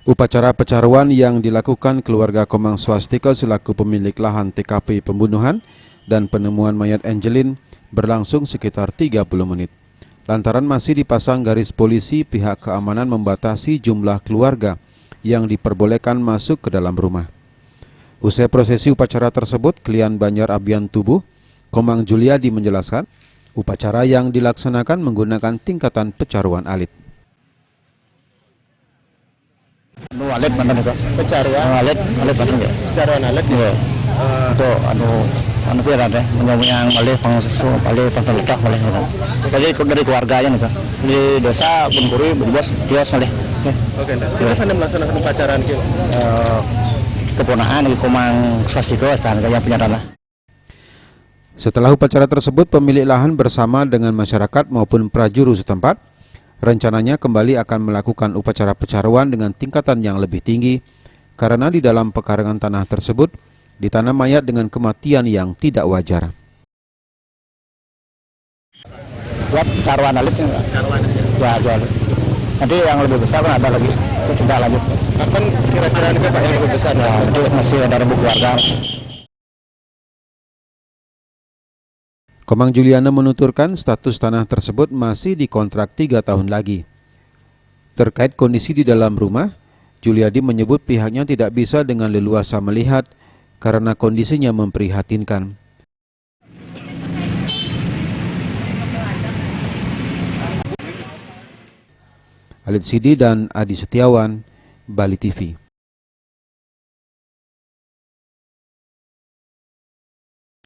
Upacara pecaruan yang dilakukan keluarga Komang Swastika selaku pemilik lahan TKP pembunuhan dan penemuan mayat Angelin berlangsung sekitar 30 menit. Lantaran masih dipasang garis polisi, pihak keamanan membatasi jumlah keluarga yang diperbolehkan masuk ke dalam rumah. Usai prosesi upacara tersebut, Klian Banjar Abian Tubuh, Komang Juliadi menjelaskan, upacara yang dilaksanakan menggunakan tingkatan pecaruan alit. Alit mana nih kok? Pecaruan alit mana ya? Pecaruan alit ya. Itu anu kira deh, yang balik pangsusu, balik pangtelikah balik gitu. Jadi dari keluarganya nih kok. Di desa Bunkuri bebas kios balik. Oke, kita sana melaksanakan upacara gitu. Keponakan di Komang Swastika istana yang punya tanah. Setelah upacara tersebut, pemilik lahan bersama dengan masyarakat maupun prajuru setempat rencananya kembali akan melakukan upacara pecaruan dengan tingkatan yang lebih tinggi karena di dalam pekarangan tanah tersebut ditanam mayat dengan kematian yang tidak wajar. Buat pecaruan alit ya jual. Nanti yang lebih besar kan ada lagi. Itu tidak lanjut. Kapan kira-kira nih Pak yang lebih besar? Ya, itu masih ada rebu keluarga. Komang Juliana menuturkan status tanah tersebut masih dikontrak 3 tahun lagi. Terkait kondisi di dalam rumah, Juliadi menyebut pihaknya tidak bisa dengan leluasa melihat karena kondisinya memprihatinkan. Alit Sidi dan Adi Setiawan, Bali TV.